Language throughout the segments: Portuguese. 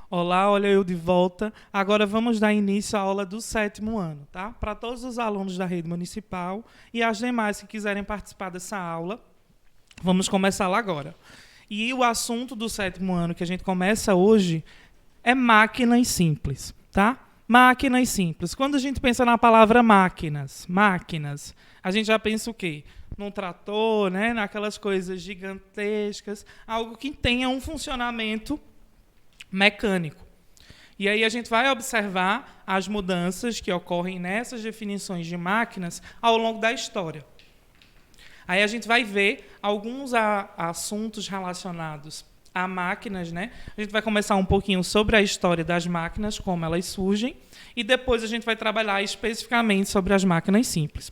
Olá, olha eu de volta. Agora vamos dar início à aula do 7º ano, tá? Para todos os alunos da rede municipal e as demais que quiserem participar dessa aula, vamos começar lá agora. E o assunto do 7º ano que a gente começa hoje é máquinas simples, tá? Máquinas simples. Quando a gente pensa na palavra máquinas, a gente já pensa o quê? Num trator, né? Naquelas coisas gigantescas, algo que tenha um funcionamento mecânico. E aí a gente vai observar as mudanças que ocorrem nessas definições de máquinas ao longo da história. Aí a gente vai ver alguns assuntos relacionados a máquinas, né? A gente vai começar um pouquinho sobre a história das máquinas, como elas surgem, e depois a gente vai trabalhar especificamente sobre as máquinas simples.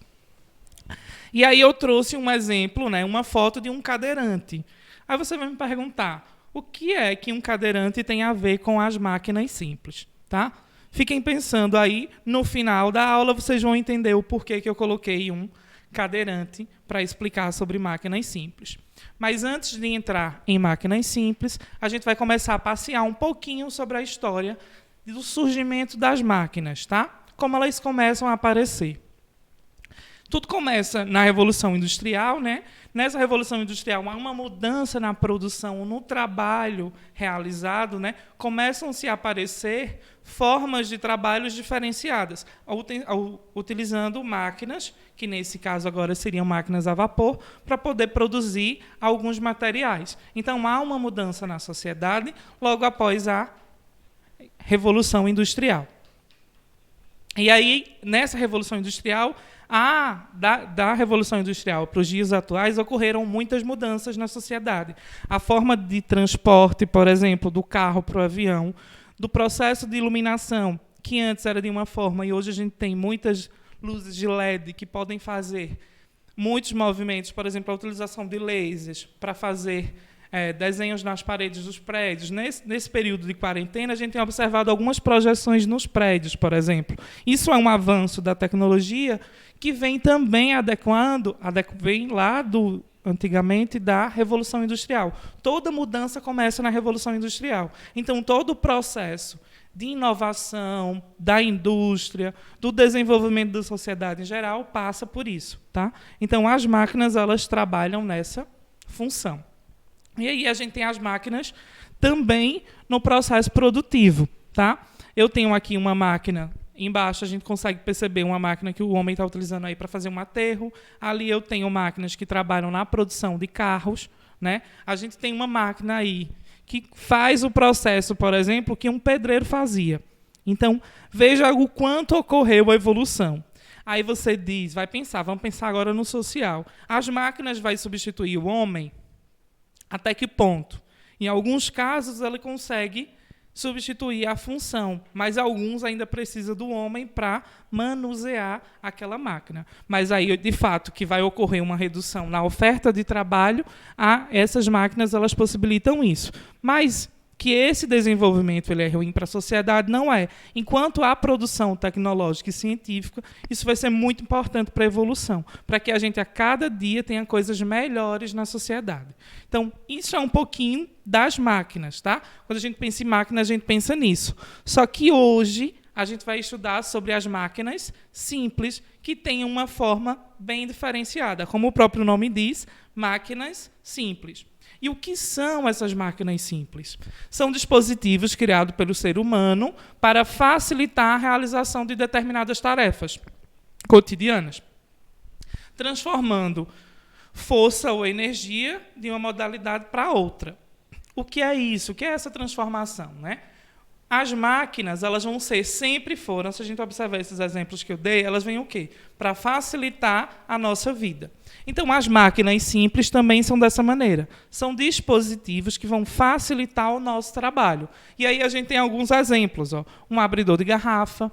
E aí eu trouxe um exemplo, né? Uma foto de um cadeirante. Aí você vai me perguntar, o que é que um cadeirante tem a ver com as máquinas simples? Tá? Fiquem pensando aí, no final da aula vocês vão entender o porquê que eu coloquei um cadeirante para explicar sobre máquinas simples. Mas antes de entrar em máquinas simples, a gente vai começar a passear um pouquinho sobre a história do surgimento das máquinas, tá? Como elas começam a aparecer. Tudo começa na Revolução Industrial, né? Nessa Revolução Industrial há uma mudança na produção, no trabalho realizado, né? Começam-se a aparecer formas de trabalhos diferenciadas, utilizando máquinas, que nesse caso agora seriam máquinas a vapor, para poder produzir alguns materiais. Então há uma mudança na sociedade logo após a Revolução Industrial. E aí, nessa Revolução Industrial, da Revolução Industrial para os dias atuais, ocorreram muitas mudanças na sociedade. A forma de transporte, por exemplo, do carro para o avião, do processo de iluminação, que antes era de uma forma e hoje a gente tem muitas luzes de LED que podem fazer muitos movimentos, por exemplo, a utilização de lasers para fazer desenhos nas paredes dos prédios. Nesse período de quarentena, a gente tem observado algumas projeções nos prédios, por exemplo. Isso é um avanço da tecnologia que vem também vem lá antigamente da Revolução Industrial. Toda mudança começa na Revolução Industrial. Então, todo o processo de inovação, da indústria, do desenvolvimento da sociedade em geral, passa por isso. Tá? Então, as máquinas elas trabalham nessa função. E aí a gente tem as máquinas também no processo produtivo. Tá? Eu tenho aqui uma máquina, embaixo a gente consegue perceber uma máquina que o homem está utilizando aí para fazer um aterro. Ali eu tenho máquinas que trabalham na produção de carros. Né? A gente tem uma máquina aí que faz o processo, por exemplo, que um pedreiro fazia. Então, veja o quanto ocorreu a evolução. Aí você diz, vamos pensar agora no social. As máquinas vão substituir o homem? Até que ponto? Em alguns casos, ele consegue substituir a função, mas alguns ainda precisam do homem para manusear aquela máquina. Mas aí, de fato, que vai ocorrer uma redução na oferta de trabalho, essas máquinas elas possibilitam isso. Mas que esse desenvolvimento ele é ruim para a sociedade, não é. Enquanto há produção tecnológica e científica, isso vai ser muito importante para a evolução, para que a gente a cada dia tenha coisas melhores na sociedade. Então, isso é um pouquinho das máquinas. Tá? Quando a gente pensa em máquina, a gente pensa nisso. Só que hoje a gente vai estudar sobre as máquinas simples, que têm uma forma bem diferenciada. Como o próprio nome diz, máquinas simples. E o que são essas máquinas simples? São dispositivos criados pelo ser humano para facilitar a realização de determinadas tarefas cotidianas, transformando força ou energia de uma modalidade para outra. O que é isso? O que é essa transformação? Né? As máquinas, elas vão ser, sempre foram, se a gente observar esses exemplos que eu dei, elas vêm o quê? Para facilitar a nossa vida. Então, as máquinas simples também são dessa maneira. São dispositivos que vão facilitar o nosso trabalho. E aí a gente tem alguns exemplos. Ó. Um abridor de garrafa.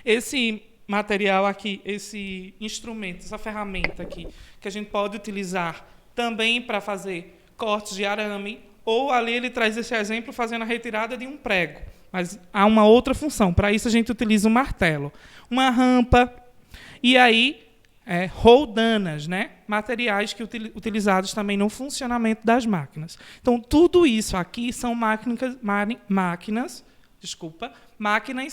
Esse material aqui, esse instrumento, essa ferramenta aqui, que a gente pode utilizar também para fazer cortes de arame, ou ali ele traz esse exemplo fazendo a retirada de um prego. Mas há uma outra função. Para isso, a gente utiliza um martelo. Uma rampa. E aí, roldanas, né? Materiais que utilizados também no funcionamento das máquinas. Então, tudo isso aqui são máquinas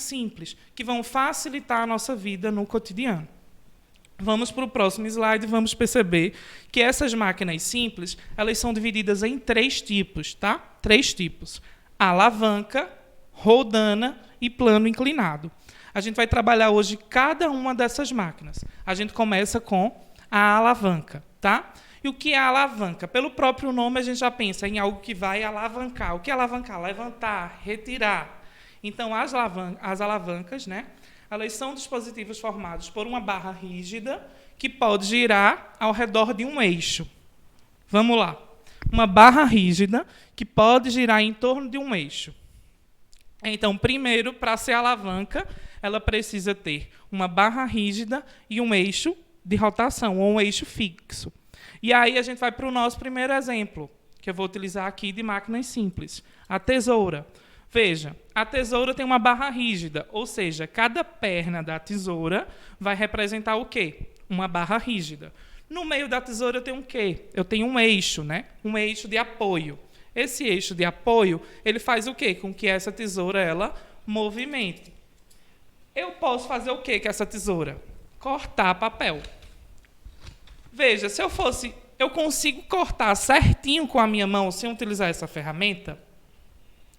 simples, que vão facilitar a nossa vida no cotidiano. Vamos para o próximo slide e vamos perceber que essas máquinas simples, elas são divididas em 3 tipos, tá? 3 tipos: alavanca, roldana e plano inclinado. A gente vai trabalhar hoje cada uma dessas máquinas. A gente começa com a alavanca, tá? E o que é a alavanca? Pelo próprio nome, a gente já pensa em algo que vai alavancar. O que é alavancar? Levantar, retirar. Então, as alavancas, né? Elas são dispositivos formados por uma barra rígida que pode girar ao redor de um eixo. Vamos lá. Uma barra rígida que pode girar em torno de um eixo. Então, primeiro, para ser alavanca, ela precisa ter uma barra rígida e um eixo de rotação, ou um eixo fixo. E aí a gente vai para o nosso primeiro exemplo, que eu vou utilizar aqui de máquinas simples. A tesoura. Veja, a tesoura tem uma barra rígida, ou seja, cada perna da tesoura vai representar o quê? Uma barra rígida. No meio da tesoura eu tenho o quê? Eu tenho um eixo, né? Um eixo de apoio. Esse eixo de apoio, ele faz o quê? Com que essa tesoura ela movimente. Eu posso fazer o quê com essa tesoura? Cortar papel. Veja, se eu consigo cortar certinho com a minha mão sem utilizar essa ferramenta.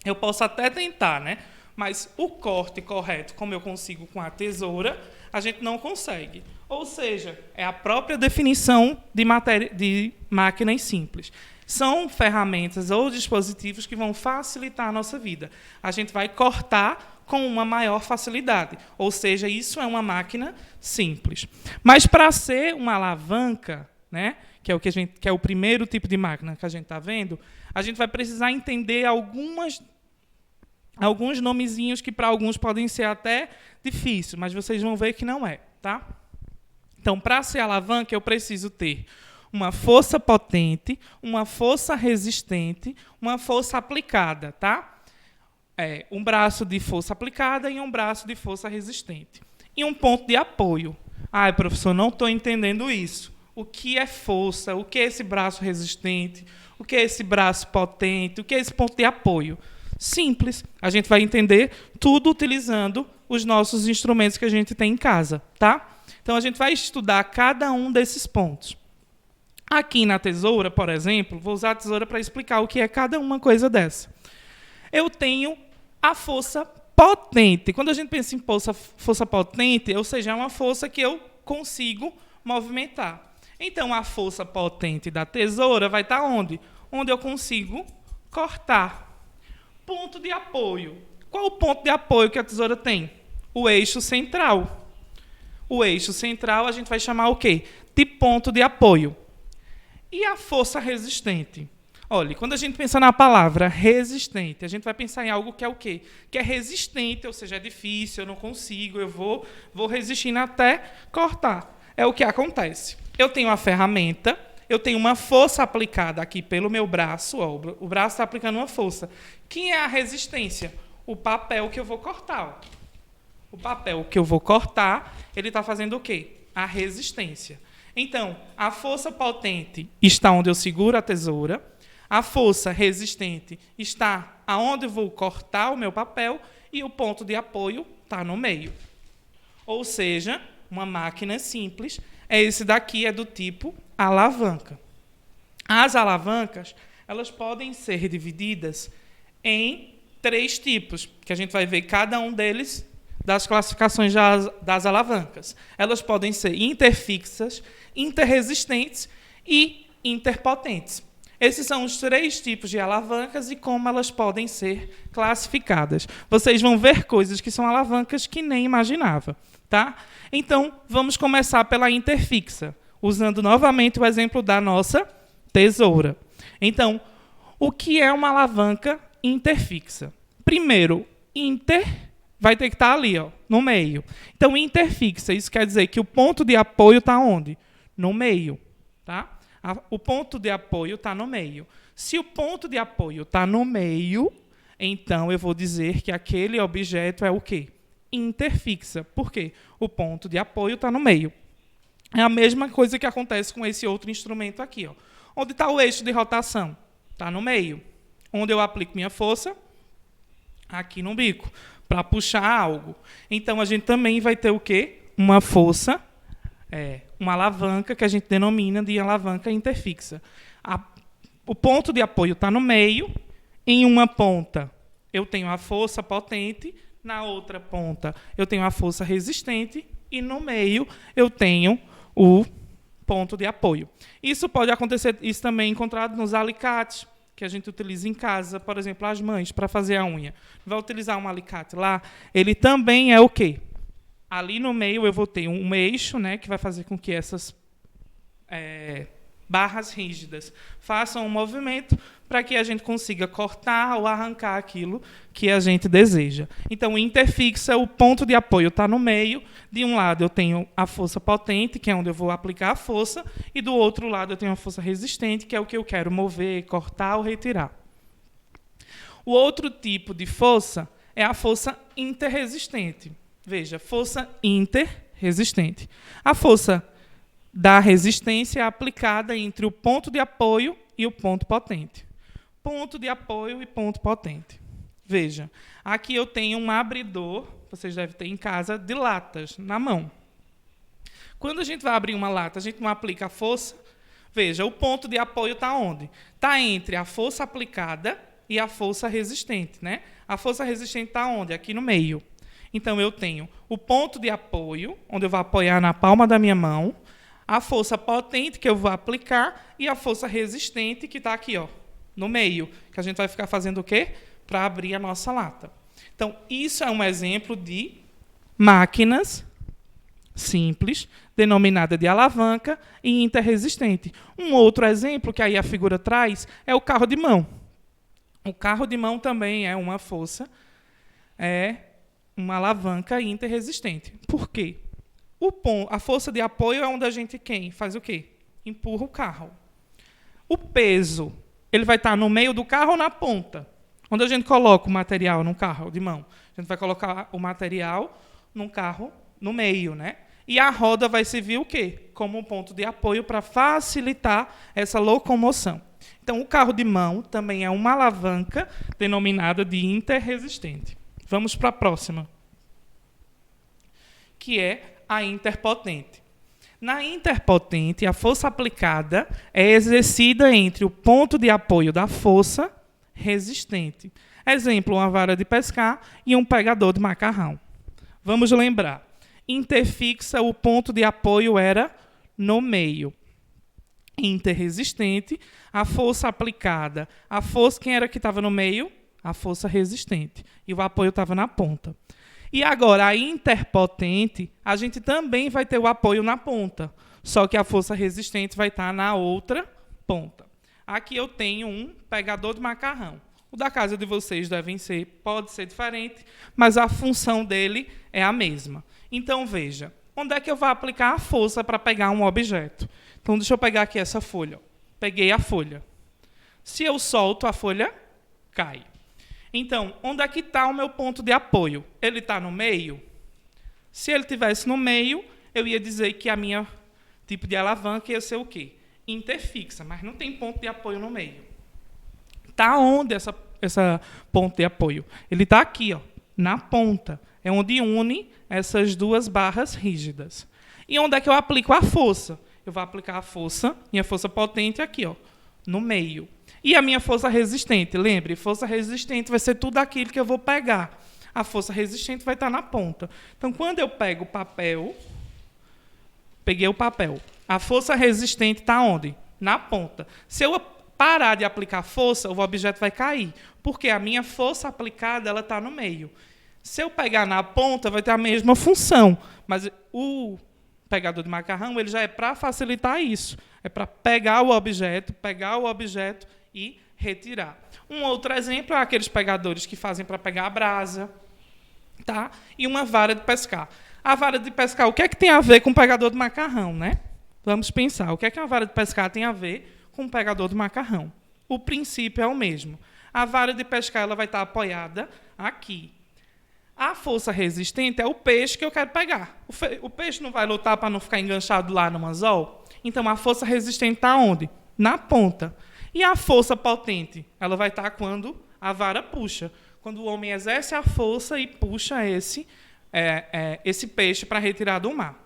Eu posso até tentar, né? Mas o corte correto, como eu consigo com a tesoura, a gente não consegue. Ou seja, é a própria definição de máquinas simples. São ferramentas ou dispositivos que vão facilitar a nossa vida. A gente vai cortar com uma maior facilidade. Ou seja, isso é uma máquina simples. Mas para ser uma alavanca, né, que é o primeiro tipo de máquina que a gente está vendo, a gente vai precisar entender alguns nomezinhos que para alguns podem ser até difíceis, mas vocês vão ver que não é, tá? Então, para ser alavanca, eu preciso ter uma força potente, uma força resistente, uma força aplicada, tá? Um braço de força aplicada e um braço de força resistente. E um ponto de apoio. Ai, professor, não estou entendendo isso. O que é força? O que é esse braço resistente? O que é esse braço potente? O que é esse ponto de apoio? Simples. A gente vai entender tudo utilizando os nossos instrumentos que a gente tem em casa, tá? Então, a gente vai estudar cada um desses pontos. Aqui na tesoura, por exemplo, vou usar a tesoura para explicar o que é cada uma coisa dessa. Eu tenho a força potente. Quando a gente pensa em força potente, ou seja, é uma força que eu consigo movimentar. Então, a força potente da tesoura vai estar onde? Onde eu consigo cortar. Ponto de apoio. Qual o ponto de apoio que a tesoura tem? O eixo central. O eixo central a gente vai chamar o quê? De ponto de apoio. E a força resistente? Olha, quando a gente pensa na palavra resistente, a gente vai pensar em algo que é o quê? Que é resistente, ou seja, é difícil, eu não consigo, eu vou resistindo até cortar. É o que acontece. Eu tenho a ferramenta, eu tenho uma força aplicada aqui pelo meu braço, ó, o braço está aplicando uma força. Quem é a resistência? O papel que eu vou cortar. Ó. O papel que eu vou cortar, ele está fazendo o quê? A resistência. Então, a força potente está onde eu seguro a tesoura, a força resistente está aonde eu vou cortar o meu papel e o ponto de apoio está no meio. Ou seja, uma máquina simples, esse daqui é do tipo alavanca. As alavancas, elas podem ser divididas em 3 tipos, que a gente vai ver cada um deles das classificações das alavancas. Elas podem ser interfixas, interresistentes e interpotentes. Esses são os 3 tipos de alavancas e como elas podem ser classificadas. Vocês vão ver coisas que são alavancas que nem imaginava, tá? Então, vamos começar pela interfixa, usando novamente o exemplo da nossa tesoura. Então, o que é uma alavanca interfixa? Primeiro, vai ter que estar ali, ó, no meio. Então, interfixa, isso quer dizer que o ponto de apoio está onde? No meio, tá? O ponto de apoio está no meio. Se o ponto de apoio está no meio, então eu vou dizer que aquele objeto é o quê? Interfixa. Por quê? O ponto de apoio está no meio. É a mesma coisa que acontece com esse outro instrumento aqui. Ó. Onde está o eixo de rotação? Está no meio. Onde eu aplico minha força? Aqui no bico, para puxar algo. Então, a gente também vai ter o quê? Uma força, uma alavanca, que a gente denomina de alavanca interfixa. O ponto de apoio está no meio. Em uma ponta, eu tenho a força potente. Na outra ponta, eu tenho a força resistente. E no meio, eu tenho o ponto de apoio. Isso pode acontecer, isso também é encontrado nos alicates, que a gente utiliza em casa, por exemplo, as mães, para fazer a unha. Vai utilizar um alicate lá, ele também é o quê? Ali no meio eu vou ter um eixo, né, que vai fazer com que essas barras rígidas façam um movimento para que a gente consiga cortar ou arrancar aquilo que a gente deseja. Então, interfixa, o ponto de apoio está no meio. De um lado eu tenho a força potente, que é onde eu vou aplicar a força, e do outro lado eu tenho a força resistente, que é o que eu quero mover, cortar ou retirar. O outro tipo de força é a força interresistente. Veja, força interresistente. A força da resistência é aplicada entre o ponto de apoio e o ponto potente. Ponto de apoio e ponto potente. Veja, aqui eu tenho um abridor, vocês devem ter em casa, de latas, na mão. Quando a gente vai abrir uma lata, a gente não aplica a força. Veja, o ponto de apoio está onde? Está entre a força aplicada e a força resistente. Né? A força resistente está onde? Aqui no meio. Então, eu tenho o ponto de apoio, onde eu vou apoiar na palma da minha mão, a força potente que eu vou aplicar e a força resistente que está aqui, ó, no meio, que a gente vai ficar fazendo o quê? Para abrir a nossa lata. Então, isso é um exemplo de máquinas simples, denominada de alavanca e interresistente. Um outro exemplo que aí a figura traz é o carro de mão. O carro de mão também é uma força, é uma alavanca interresistente. Por quê? A força de apoio é onde a gente faz o quê? Empurra o carro. O peso, ele vai estar no meio do carro ou na ponta? Onde a gente coloca o material num carro de mão? A gente vai colocar o material num carro no meio, né? E a roda vai servir o quê? Como um ponto de apoio para facilitar essa locomoção. Então, o carro de mão também é uma alavanca denominada de interresistente. Vamos para a próxima, que é a interpotente. Na interpotente, a força aplicada é exercida entre o ponto de apoio da força resistente. Exemplo, uma vara de pescar e um pegador de macarrão. Vamos lembrar. Interfixa, o ponto de apoio era no meio. Interresistente, a força aplicada. Quem era que estava no meio? A força resistente. E o apoio estava na ponta. E agora, a interpotente, a gente também vai ter o apoio na ponta, só que a força resistente vai estar na outra ponta. Aqui eu tenho um pegador de macarrão. O da casa de vocês pode ser diferente, mas a função dele é a mesma. Então, veja, onde é que eu vou aplicar a força para pegar um objeto? Então, deixa eu pegar aqui essa folha. Peguei a folha. Se eu solto, a folha cai. Então, onde é que está o meu ponto de apoio? Ele está no meio? Se ele estivesse no meio, eu ia dizer que a minha tipo de alavanca ia ser o quê? Interfixa, mas não tem ponto de apoio no meio. Está onde essa ponto de apoio? Ele está aqui, ó, na ponta. É onde une essas duas barras rígidas. E onde é que eu aplico a força? Eu vou aplicar a força, minha força potente aqui, ó, no meio. E a minha força resistente, lembre, força resistente vai ser tudo aquilo que eu vou pegar. A força resistente vai estar na ponta. Então, quando eu pego o papel, peguei o papel, a força resistente está onde? Na ponta. Se eu parar de aplicar força, o objeto vai cair, porque a minha força aplicada está no meio. Se eu pegar na ponta, vai ter a mesma função, mas o pegador de macarrão ele já é para facilitar isso. É para pegar o objeto e retirar. Um outro exemplo é aqueles pegadores que fazem para pegar a brasa, tá? E uma vara de pescar. A vara de pescar, o que é que tem a ver com o pegador de macarrão, né? Vamos pensar, o que é que a vara de pescar tem a ver com o pegador de macarrão? O princípio é o mesmo. A vara de pescar ela vai estar apoiada aqui. A força resistente é o peixe que eu quero pegar. O peixe não vai lutar para não ficar enganchado lá no anzol? Então, a força resistente está onde? Na ponta. E a força potente? Ela vai estar quando a vara puxa. Quando o homem exerce a força e puxa esse peixe para retirar do mar.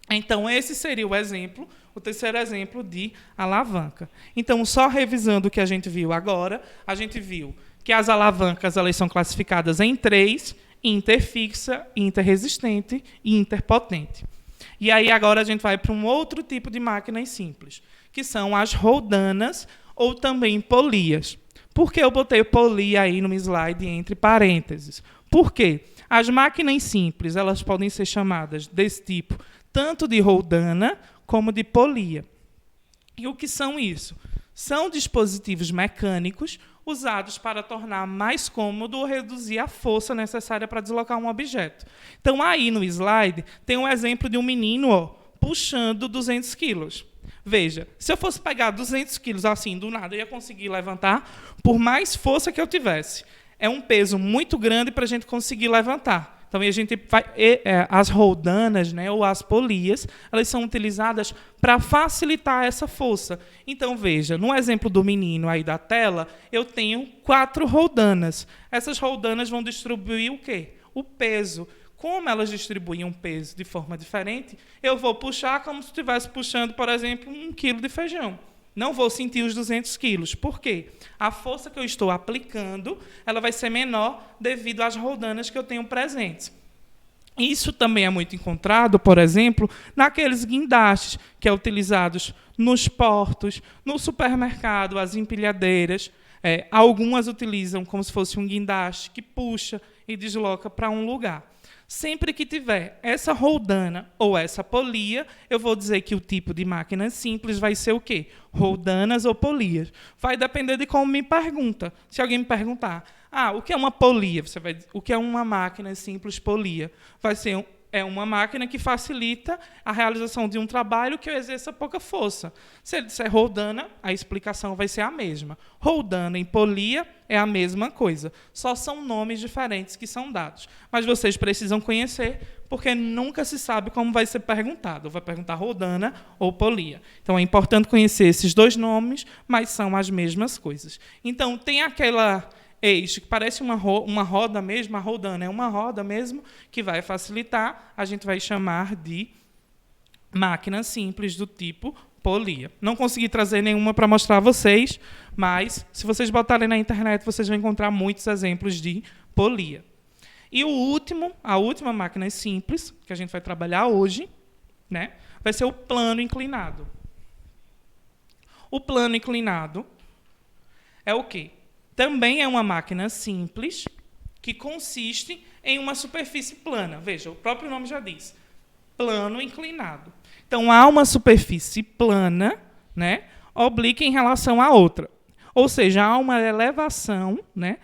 Então, esse seria o exemplo, o terceiro exemplo de alavanca. Então, só revisando o que a gente viu agora, a gente viu que as alavancas elas são classificadas em 3, interfixa, interresistente e interpotente. E aí agora a gente vai para um outro tipo de máquinas simples, que são as roldanas ou também polias. Por que eu botei polia aí no slide entre parênteses? Por quê? As máquinas simples elas podem ser chamadas desse tipo tanto de roldana como de polia. E o que são isso? São dispositivos mecânicos usados para tornar mais cômodo ou reduzir a força necessária para deslocar um objeto. Então, aí no slide, tem um exemplo de um menino puxando 200 quilos. Veja, se eu fosse pegar 200 quilos assim, do nada, eu ia conseguir levantar por mais força que eu tivesse. É um peso muito grande para a gente conseguir levantar. Então, a gente as roldanas, né, ou as polias, elas são utilizadas para facilitar essa força. Então, veja, no exemplo do menino aí da tela, eu tenho 4 roldanas. Essas roldanas vão distribuir o quê? O peso. Como elas distribuem um peso de forma diferente, eu vou puxar como se estivesse puxando, por exemplo, 1 quilo de feijão. Não vou sentir os 200 quilos. Por quê? A força que eu estou aplicando ela vai ser menor devido às roldanas que eu tenho presentes. Isso também é muito encontrado, por exemplo, naqueles guindastes que é utilizados nos portos, no supermercado, as empilhadeiras. Algumas utilizam como se fosse um guindaste que puxa e desloca para um lugar. Sempre que tiver essa roldana ou essa polia, eu vou dizer que o tipo de máquina simples vai ser o quê? Roldanas ou polias. Vai depender de como me pergunta. Se alguém me perguntar, o que é uma polia? Você vai dizer, o que é uma máquina simples polia? Vai ser uma máquina que facilita a realização de um trabalho que eu exerça pouca força. Se ele disser roldana, a explicação vai ser a mesma. Roldana e polia é a mesma coisa. Só são nomes diferentes que são dados. Mas vocês precisam conhecer, porque nunca se sabe como vai ser perguntado. Vai perguntar roldana ou polia. Então, é importante conhecer esses 2 nomes, mas são as mesmas coisas. Então, tem aquela eixo que parece uma roda mesmo, a roldana é uma roda mesmo, que vai facilitar, a gente vai chamar de máquina simples do tipo polia. Não consegui trazer nenhuma para mostrar a vocês, mas se vocês botarem na internet, vocês vão encontrar muitos exemplos de polia. E a última máquina simples, que a gente vai trabalhar hoje, né, vai ser o plano inclinado. O plano inclinado é o quê? Também é uma máquina simples que consiste em uma superfície plana. Veja, o próprio nome já diz, plano inclinado. Então, há uma superfície plana, né, oblíqua em relação à outra. Ou seja, há uma elevação, né,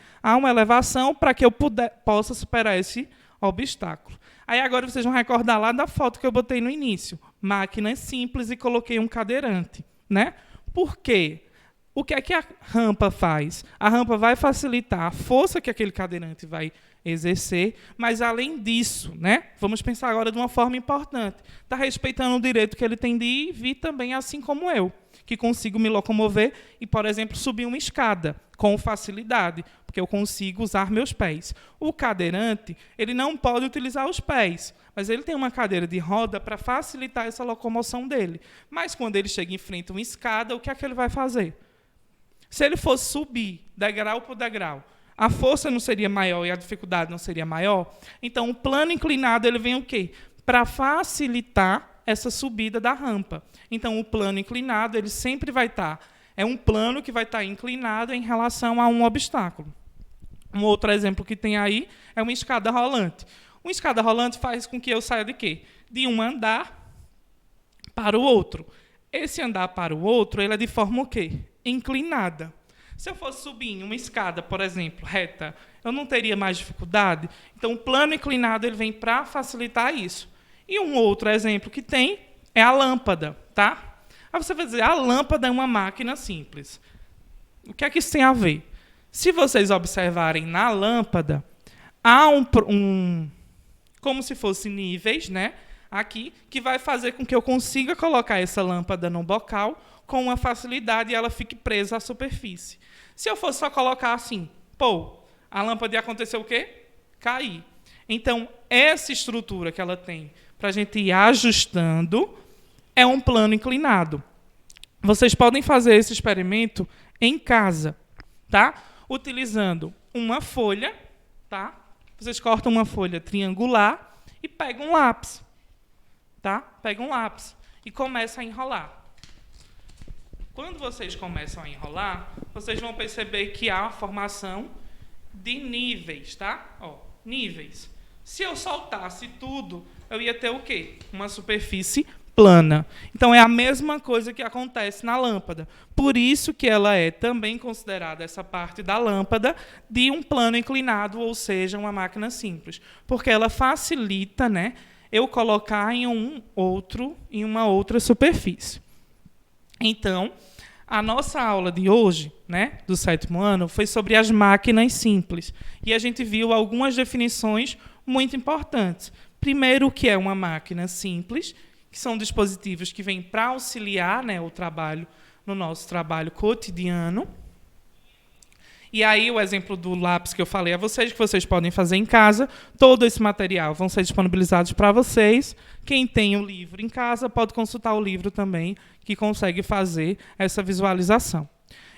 para que eu possa superar esse obstáculo. Aí agora vocês vão recordar lá da foto que eu botei no início. Máquina simples e coloquei um cadeirante. Né? Por quê? O que é que a rampa faz? A rampa vai facilitar a força que aquele cadeirante vai exercer, mas, além disso, né, vamos pensar agora de uma forma importante. Está respeitando o direito que ele tem de ir e vir também, assim como eu, que consigo me locomover e, por exemplo, subir uma escada com facilidade, porque eu consigo usar meus pés. O cadeirante, ele não pode utilizar os pés, mas ele tem uma cadeira de roda para facilitar essa locomoção dele. Mas, quando ele chega em frente a uma escada, o que é que ele vai fazer? Se ele fosse subir degrau por degrau, a força não seria maior e a dificuldade não seria maior? Então, o plano inclinado ele vem o quê? Para facilitar essa subida da rampa. Então, o plano inclinado ele sempre vai estar... É um plano que vai estar inclinado em relação a um obstáculo. Um outro exemplo que tem aí é uma escada rolante. Uma escada rolante faz com que eu saia de quê? De um andar para o outro. Esse andar para o outro ele é de forma o quê? Inclinada. Se eu fosse subir em uma escada, por exemplo, reta, eu não teria mais dificuldade. Então, o plano inclinado ele vem para facilitar isso. E um outro exemplo que tem é a lâmpada. Tá? Aí você vai dizer, a lâmpada é uma máquina simples. O que é que isso tem a ver? Se vocês observarem na lâmpada, há como se fosse níveis, né, aqui, que vai fazer com que eu consiga colocar essa lâmpada no bocal com uma facilidade e ela fique presa à superfície. Se eu fosse só colocar assim, a lâmpada ia acontecer o quê? Cair. Então, essa estrutura que ela tem para a gente ir ajustando é um plano inclinado. Vocês podem fazer esse experimento em casa, tá? Utilizando uma folha, tá? Vocês cortam uma folha triangular e pegam um lápis, tá? Pegam um lápis e começam a enrolar. Quando vocês começam a enrolar, vocês vão perceber que há a formação de níveis, tá? Ó, níveis. Se eu soltasse tudo, eu ia ter o quê? Uma superfície plana. Então, é a mesma coisa que acontece na lâmpada. Por isso que ela é também considerada, essa parte da lâmpada, de um plano inclinado, ou seja, uma máquina simples. Porque ela facilita, né, eu colocar em uma outra superfície. Então, a nossa aula de hoje, né, do 7º ano, foi sobre as máquinas simples. E a gente viu algumas definições muito importantes. Primeiro, o que é uma máquina simples, que são dispositivos que vêm para auxiliar, né, o trabalho, no nosso trabalho cotidiano. E aí, o exemplo do lápis que eu falei a vocês, que vocês podem fazer em casa, todo esse material vão ser disponibilizados para vocês. Quem tem o livro em casa pode consultar o livro também, que consegue fazer essa visualização.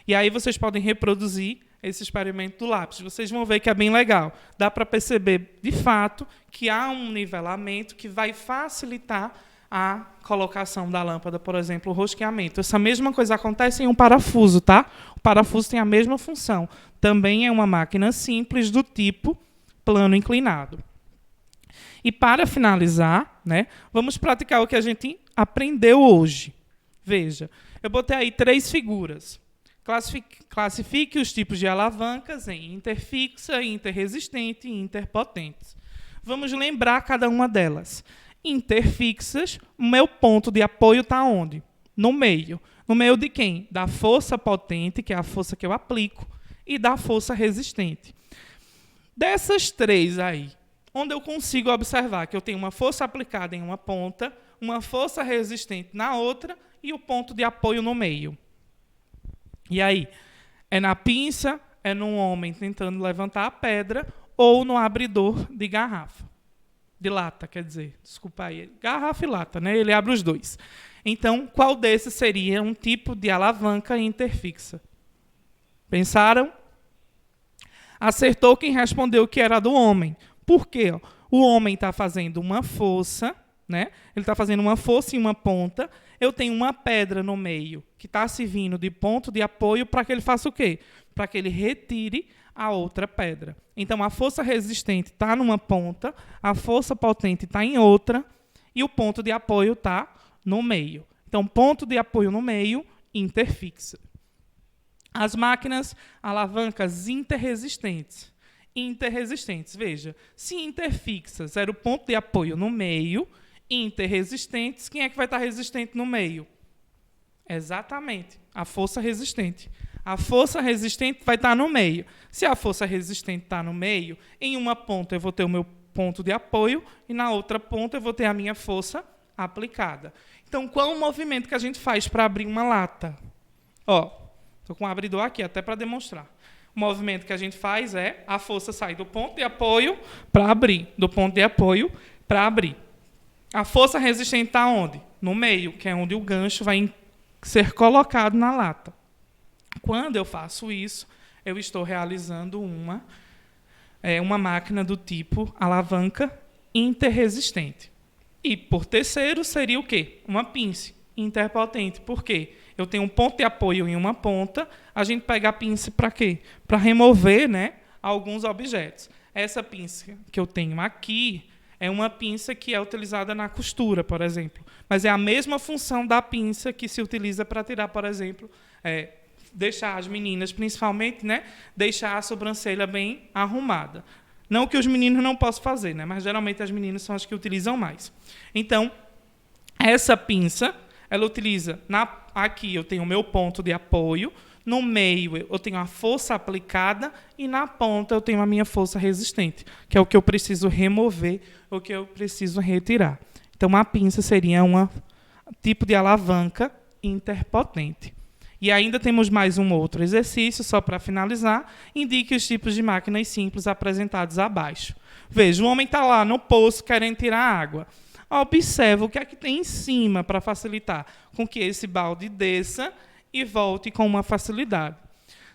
E aí vocês podem reproduzir esse experimento do lápis. Vocês vão ver que é bem legal. Dá para perceber, de fato, que há um nivelamento que vai facilitar a colocação da lâmpada, por exemplo, o rosqueamento. Essa mesma coisa acontece em um parafuso, tá? O parafuso tem a mesma função. Também é uma máquina simples do tipo plano inclinado. E para finalizar, né, vamos praticar o que a gente aprendeu hoje. Veja, eu botei aí 3 figuras. Classifique os tipos de alavancas em interfixa, interresistente e interpotentes. Vamos lembrar cada uma delas. Interfixas, o meu ponto de apoio está onde? No meio. No meio de quem? Da força potente, que é a força que eu aplico, e da força resistente. Dessas 3 aí, onde eu consigo observar que eu tenho uma força aplicada em uma ponta, uma força resistente na outra e o ponto de apoio no meio. E aí? É na pinça, é num homem tentando levantar a pedra ou no abridor de garrafa. De lata, quer dizer. Desculpa aí. Garrafa e lata, né? Ele abre os 2. Então, qual desses seria um tipo de alavanca interfixa? Pensaram? Acertou quem respondeu que era do homem. Por quê? O homem está fazendo uma força, né? Ele está fazendo uma força em uma ponta. Eu tenho uma pedra no meio que está servindo de ponto de apoio para que ele faça o quê? Para que ele retire a outra pedra. Então, a força resistente está numa ponta, a força potente está em outra e o ponto de apoio está no meio. Então, ponto de apoio no meio, interfixa. As máquinas alavancas interresistentes. Interresistentes, veja, se interfixas era o ponto de apoio no meio, interresistentes, quem é que vai estar resistente no meio? Exatamente, a força resistente. A força resistente vai estar no meio. Se a força resistente está no meio, em uma ponta eu vou ter o meu ponto de apoio e na outra ponta eu vou ter a minha força aplicada. Então, qual é o movimento que a gente faz para abrir uma lata? Estou com um abridor aqui até para demonstrar. O movimento que a gente faz é a força sair do ponto de apoio para abrir, do ponto de apoio para abrir. A força resistente está onde? No meio, que é onde o gancho vai ser colocado na lata. Quando eu faço isso, eu estou realizando uma máquina do tipo alavanca interresistente. E, por terceiro, seria o quê? Uma pinça interpotente. Por quê? Eu tenho um ponto de apoio em uma ponta, a gente pega a pinça para quê? Para remover, né, alguns objetos. Essa pinça que eu tenho aqui é uma pinça que é utilizada na costura, por exemplo. Mas é a mesma função da pinça que se utiliza para tirar, por exemplo, deixar as meninas, principalmente, né, deixar a sobrancelha bem arrumada. Não que os meninos não possam fazer, né, mas geralmente as meninas são as que utilizam mais. Então, essa pinça, Ela utiliza, aqui eu tenho o meu ponto de apoio, no meio eu tenho a força aplicada e na ponta eu tenho a minha força resistente, que é o que eu preciso remover, o que eu preciso retirar. Então, uma pinça seria um tipo de alavanca interpotente. E ainda temos mais um outro exercício, só para finalizar. Indique os tipos de máquinas simples apresentados abaixo. Veja, o homem está lá no poço querendo tirar água. Observa o que é que tem em cima para facilitar com que esse balde desça e volte com uma facilidade.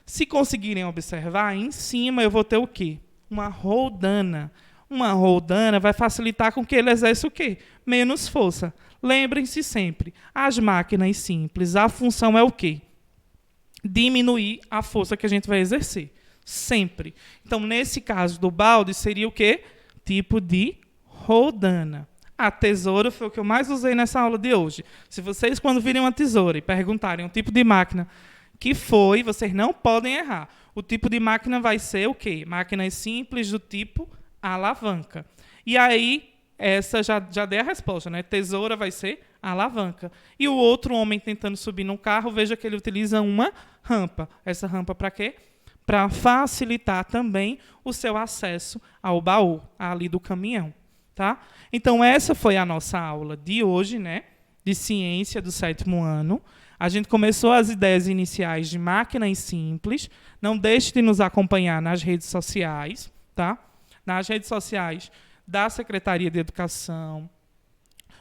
Se conseguirem observar, em cima eu vou ter o quê? Uma roldana. Uma roldana vai facilitar com que ele exerça o quê? Menos força. Lembrem-se sempre, as máquinas simples, a função é o quê? Diminuir a força que a gente vai exercer. Sempre. Então, nesse caso do balde, seria o quê? Tipo de roldana. A tesoura foi o que eu mais usei nessa aula de hoje. Se vocês, quando virem uma tesoura e perguntarem o tipo de máquina que foi, vocês não podem errar. O tipo de máquina vai ser o quê? Máquinas simples do tipo alavanca. E aí, essa já dei a resposta, né? Tesoura vai ser alavanca. E o outro homem tentando subir no carro, veja que ele utiliza uma rampa. Essa rampa para quê? Para facilitar também o seu acesso ao baú, ali do caminhão. Tá? Então, essa foi a nossa aula de hoje, né? De ciência do 7º ano. A gente começou as ideias iniciais de máquinas simples. Não deixe de nos acompanhar nas redes sociais, tá? Nas redes sociais da Secretaria de Educação,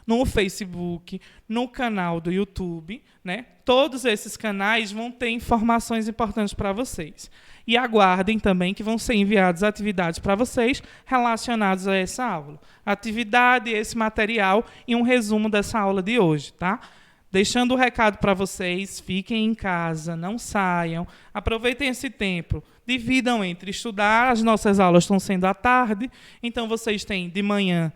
no Facebook, no canal do YouTube, né? Todos esses canais vão ter informações importantes para vocês. E aguardem também que vão ser enviadas atividades para vocês relacionadas a essa aula. Atividade, esse material e um resumo dessa aula de hoje, tá? Deixando o recado para vocês, fiquem em casa, não saiam, aproveitem esse tempo, dividam entre estudar, as nossas aulas estão sendo à tarde, então vocês têm de manhã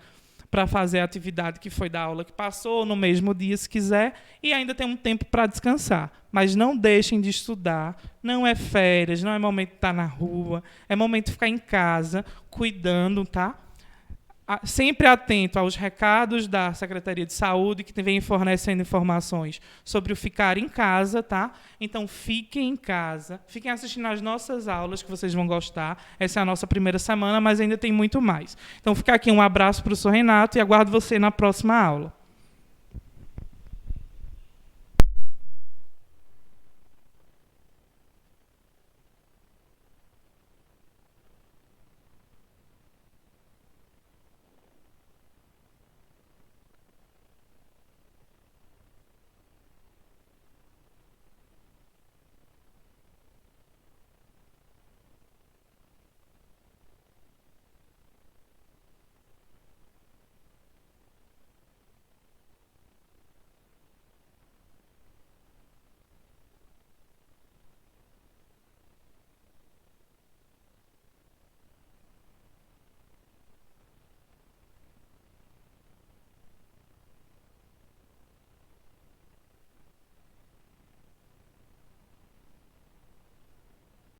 para fazer a atividade que foi da aula que passou, no mesmo dia, se quiser, e ainda tem um tempo para descansar. Mas não deixem de estudar, não é férias, não é momento de estar na rua, é momento de ficar em casa, cuidando, tá? Sempre atento aos recados da Secretaria de Saúde, que vem fornecendo informações sobre o ficar em casa, tá? Então, fiquem em casa, fiquem assistindo às nossas aulas, que vocês vão gostar. Essa é a nossa primeira semana, mas ainda tem muito mais. Então, fica aqui um abraço para o Sr. Renato e aguardo você na próxima aula.